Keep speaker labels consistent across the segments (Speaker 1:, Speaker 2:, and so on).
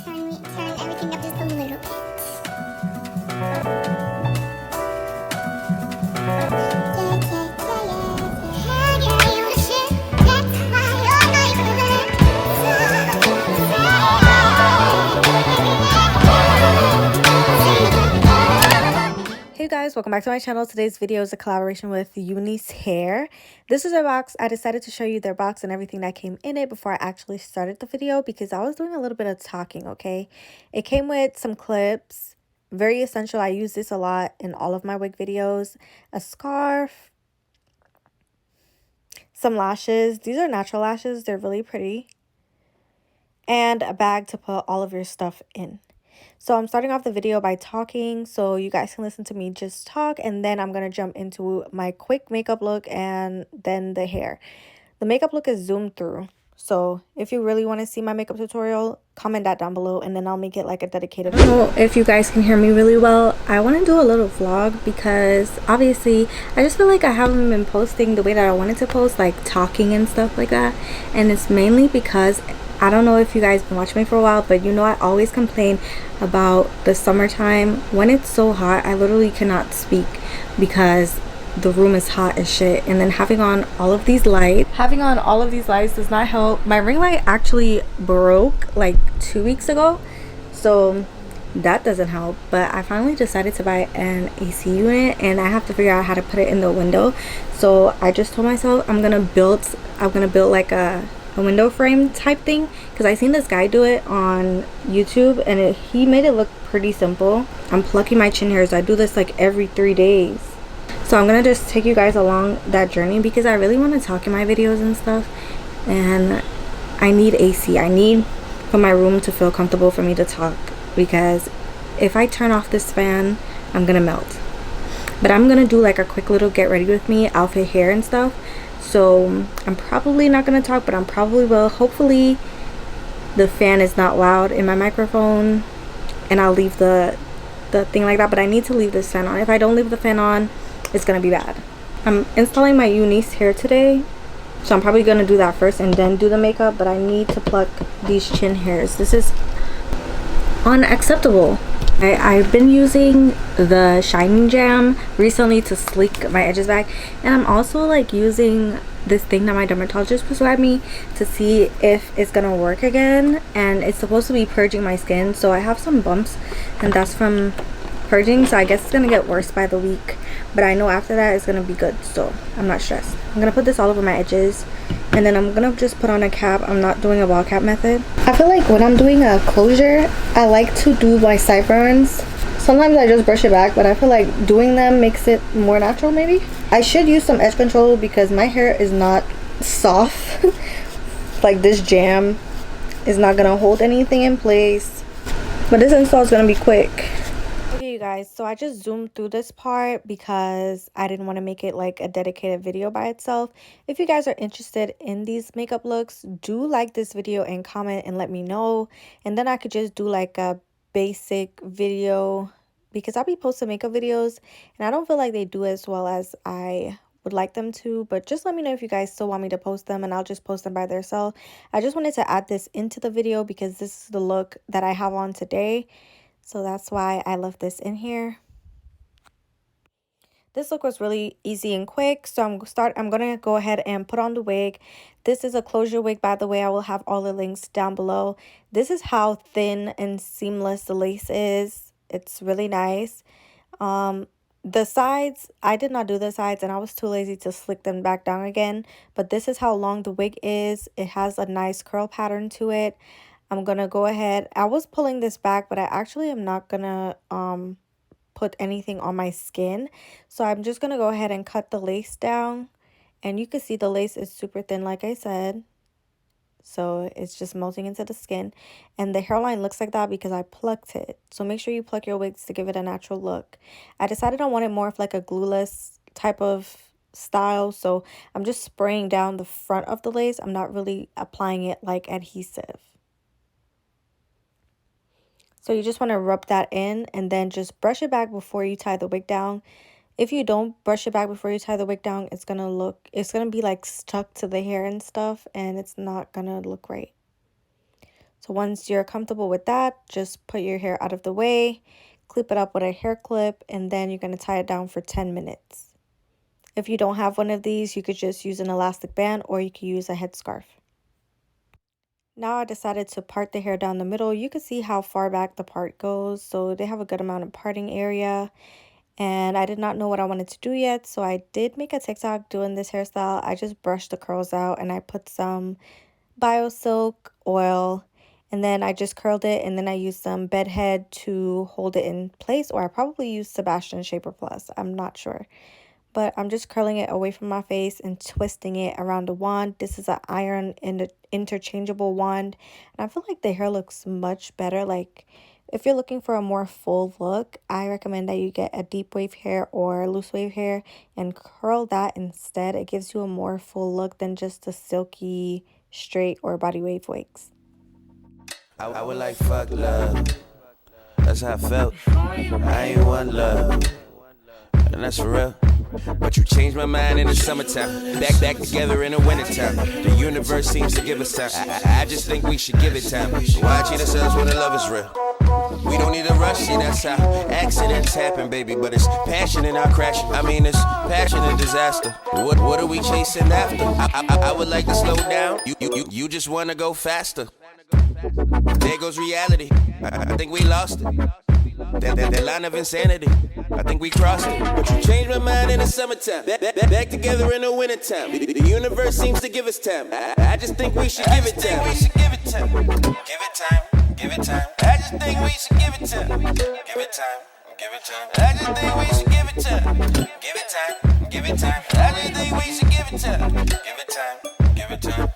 Speaker 1: turn everything up just a little bit.
Speaker 2: Hey guys, welcome back to my channel. Today's video is a collaboration with Unice Hair. This is their box. I decided to show you their box and everything that came in it before I actually started the video because I was doing a little bit of talking, okay? It came with some clips, very essential. I use this a lot in all of my wig videos. A scarf, some lashes. These are natural lashes. They're really pretty. And a bag to put all of your stuff in. So I'm starting off the video by talking so you guys can listen to me just talk, and then I'm going to jump into my quick makeup look and then the hair. The makeup look is zoomed through. So if you really want to see my makeup tutorial, comment that down below and then I'll make it like a dedicated video. I don't know if you guys can hear me really well. I want to do a little vlog because obviously I just feel like I haven't been posting the way that I wanted to post, like talking and stuff like that. And it's mainly because I don't know if you guys been watching me for a while, but you know I always complain about the summertime. When it's so hot, I literally cannot speak because the room is hot as shit. And then having on all of these lights does not help. My ring light actually broke like 2 weeks ago, so that doesn't help. But I finally decided to buy an AC unit and I have to figure out how to put it in the window. So I just told myself I'm gonna build like a window frame type thing because I seen this guy do it on YouTube and he made it look pretty simple. I'm plucking my chin hairs. I do this like every 3 days. So I'm gonna just take you guys along that journey because I really want to talk in my videos and stuff, and I need AC. I need for my room to feel comfortable for me to talk, because if I turn off this fan I'm gonna melt. But I'm gonna do like a quick little get ready with me outfit, hair and stuff. So I'm probably not gonna talk, but I'm probably will. Hopefully the fan is not loud in my microphone and I'll leave the thing like that, but I need to leave this fan on. If I don't leave the fan on, it's gonna be bad. I'm installing my Unice hair today, so I'm probably gonna do that first and then do the makeup, but I need to pluck these chin hairs. This is unacceptable. I've been using the Shining Jam recently to sleek my edges back, and I'm also like using this thing that my dermatologist prescribed me to see if it's gonna work again, and it's supposed to be purging my skin. So I have some bumps and that's from purging, so I guess it's gonna get worse by the week, but I know after that it's gonna be good, so I'm not stressed. I'm gonna put this all over my edges and then I'm gonna just put on a cap. I'm not doing a ball cap method. I feel like when I'm doing a closure, I like to do my sideburns. Sometimes I just brush it back, but I feel like doing them makes it more natural maybe. I should use some edge control because my hair is not soft. Like this jam is not gonna hold anything in place, but this install is gonna be quick. Okay, you guys, so I just zoomed through this part because I didn't want to make it like a dedicated video by itself. If you guys are interested in these makeup looks, do like this video and comment and let me know, and then I could just do like a basic video because I'll be posting makeup videos and I don't feel like they do as well as I would like them to. But just let me know if you guys still want me to post them and I'll just post them by themselves. I just wanted to add this into the video because this is the look that I have on today. So that's why I left this in here. This look was really easy and quick. So I'm gonna go ahead and put on the wig. This is a closure wig, by the way. I will have all the links down below. This is how thin and seamless the lace is. It's really nice. The sides, I did not do the sides and I was too lazy to slick them back down again. But this is how long the wig is. It has a nice curl pattern to it. I'm gonna go ahead. I was pulling this back, but I actually am not gonna put anything on my skin. So I'm just gonna go ahead and cut the lace down. And you can see the lace is super thin, like I said. So it's just melting into the skin. And the hairline looks like that because I plucked it. So make sure you pluck your wigs to give it a natural look. I decided I wanted more of like a glueless type of style. So I'm just spraying down the front of the lace. I'm not really applying it like adhesive. So you just want to rub that in and then just brush it back before you tie the wig down. If you don't brush it back before you tie the wig down, it's going to be like stuck to the hair and stuff, and it's not going to look right. So once you're comfortable with that, just put your hair out of the way, clip it up with a hair clip, and then you're going to tie it down for 10 minutes. If you don't have one of these, you could just use an elastic band or you could use a headscarf. Now I decided to part the hair down the middle. You can see how far back the part goes, so they have a good amount of parting area. And I did not know what I wanted to do yet, so I did make a TikTok doing this hairstyle. I just brushed the curls out and I put some BioSilk oil, and then I just curled it, and then I used some bedhead to hold it in place, or I probably used Sebastian Shaper Plus. I'm not sure. But I'm just curling it away from my face and twisting it around the wand. This is an iron interchangeable wand. And I feel like the hair looks much better. Like, if you're looking for a more full look, I recommend that you get a deep wave hair or loose wave hair and curl that instead. It gives you a more full look than just the silky, straight, or body wave wigs.
Speaker 3: I would like fuck love. That's how I felt. I ain't want love. And that's for real. But you changed my mind in the summertime. Back together in the wintertime. The universe seems to give us time. I just think we should give it time. Why cheat ourselves when the love is real? We don't need to rush, see that's how accidents happen, baby. But it's passion in our crash. I mean, it's passion and disaster. What are we chasing after? I would like to slow down. You just wanna go faster. There goes reality. I think we lost it. That line of insanity, I think we crossed it. But you changed my mind in the summertime. Back together in the wintertime. The universe seems to give us time. I just think we should give it time. Give it time. Give it time. Give it time. I just think we should give it time. Give it time. Give it time. I just think we should give it time. Give it time. Give it time. I just think we should give it time. Give it time. Give it time.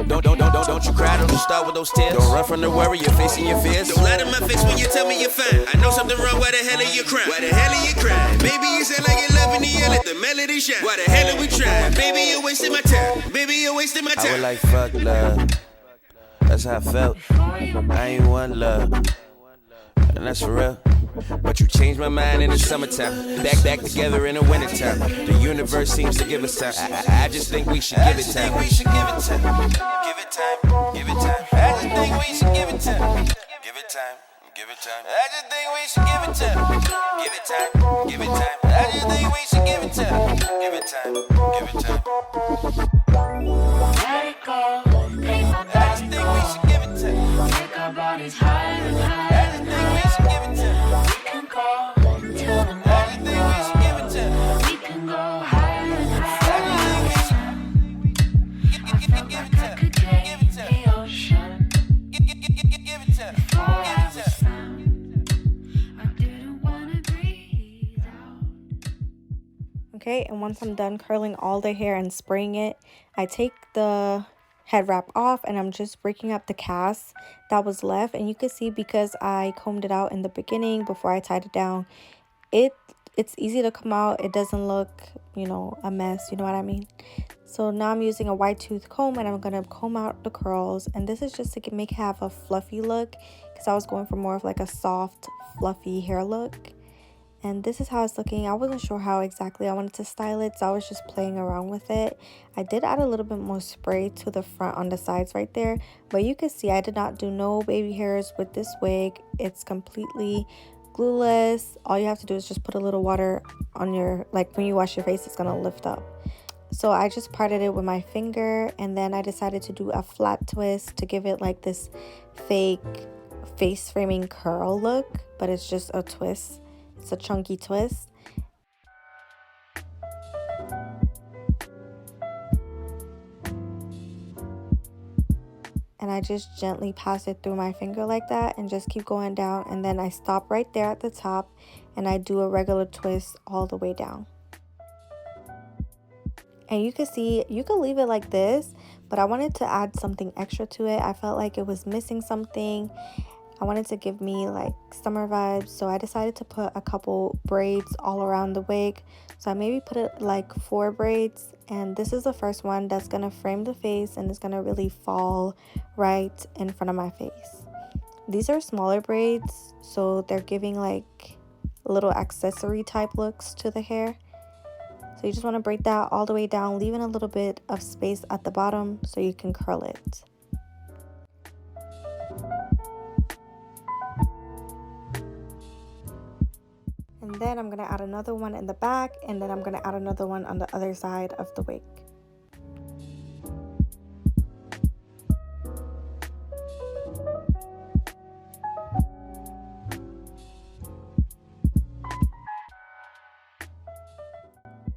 Speaker 3: Don't you cry, don't you start with those tears. Don't run from the worry, you're facing your fears. Don't lie to my face when you tell me you're fine. I know something wrong, why the hell are you crying? Why the hell are you crying? Baby, you sound like you're loving the air, let the melody shine. Why the hell are we trying? Baby, you're wasting my time. Baby, you're wasting my time. I would like fuck love. That's how I felt. I ain't want love. And that's for real. But you changed my mind in the summertime. Back together in the wintertime. The universe seems to give us time. I just think we should give it time. We should give it time. Give it time. Give it time. I just think we should give it time. Give it time. Give it time. I just think we should give it time. Give it time. Give it time. I just think we should give it time. Give it time. Give it time.
Speaker 4: Let it go.
Speaker 3: I just think we should give it time.
Speaker 4: Take our bodies higher and higher.
Speaker 3: I just think we should give it time.
Speaker 4: We can go until the
Speaker 3: I just think we should give it time.
Speaker 4: we can go higher and higher.
Speaker 3: I just think we should give it time. Give it time.
Speaker 4: The ocean.
Speaker 3: Give it time.
Speaker 4: Before I
Speaker 3: Give
Speaker 4: was
Speaker 3: it time.
Speaker 4: found, I didn't want to breathe out.
Speaker 2: Okay, and once I'm done curling all the hair and spraying it, I take the head wrap off and I'm just breaking up the cast that was left. And you can see, because I combed it out in the beginning before I tied it down, it's easy to come out. It doesn't look, a mess, you know what I mean? So now I'm using a wide tooth comb and I'm gonna comb out the curls, and this is just to make it have a fluffy look, because I was going for more of like a soft fluffy hair look. And this is how it's looking. I wasn't sure how exactly I wanted to style it, so I was just playing around with it. I did add a little bit more spray to the front on the sides right there, but you can see I did not do no baby hairs with this wig. It's completely glueless. All you have to do is just put a little water on your, like when you wash your face, it's gonna lift up. So I just parted it with my finger, and then I decided to do a flat twist to give it like this fake face framing curl look, but it's just a twist. It's a chunky twist. And I just gently pass it through my finger like that and just keep going down, and then I stop right there at the top and I do a regular twist all the way down. And you can see, you can leave it like this, but I wanted to add something extra to it. I felt like it was missing something. I wanted to give me like summer vibes, so I decided to put a couple braids all around the wig. So I maybe put it like 4 braids, and this is the first one that's gonna frame the face and it's gonna really fall right in front of my face. These are smaller braids, so they're giving like little accessory type looks to the hair. So you just want to braid that all the way down, leaving a little bit of space at the bottom so you can curl it. And then I'm gonna add another one in the back, and then I'm gonna add another one on the other side of the wig.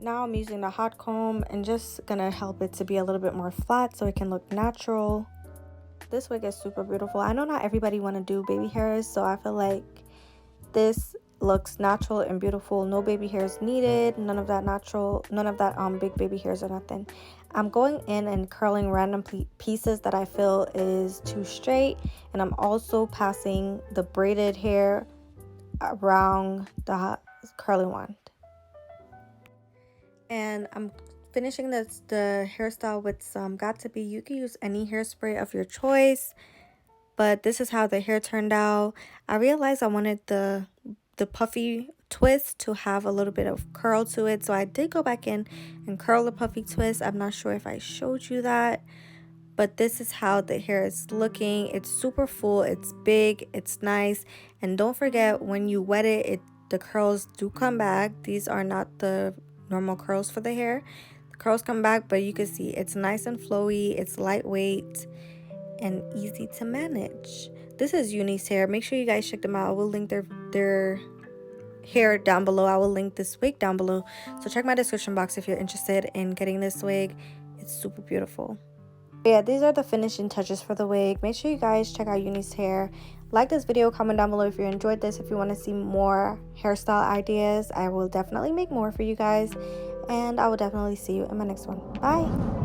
Speaker 2: Now I'm using the hot comb and just gonna help it to be a little bit more flat so it can look natural. This wig is super beautiful. I know not everybody want to do baby hairs, so I feel like this looks natural and beautiful. No baby hairs needed, none of that big baby hairs or nothing. I'm going in and curling random pieces that I feel is too straight, and I'm also passing the braided hair around the curling wand. And I'm finishing the hairstyle with some Got To Be. You can use any hairspray of your choice, but this is how the hair turned out. I realized I wanted the puffy twist to have a little bit of curl to it, so I did go back in and curl the puffy twist. I'm not sure if I showed you that, but this is how the hair is looking. It's super full, it's big, it's nice. And don't forget, when you wet it, the curls do come back. These are not the normal curls for the hair. The curls come back, but you can see it's nice and flowy, it's lightweight and easy to manage. This is Unice hair. Make sure you guys check them out. I will link their hair down below. I will link this wig down below, so check my description box if you're interested in getting this wig. It's super beautiful. Yeah, these are the finishing touches for the wig. Make sure you guys check out Unice hair. Like this video, comment down below if you enjoyed this. If you want to see more hairstyle ideas, I will definitely make more for you guys, and I will definitely see you in my next one. Bye.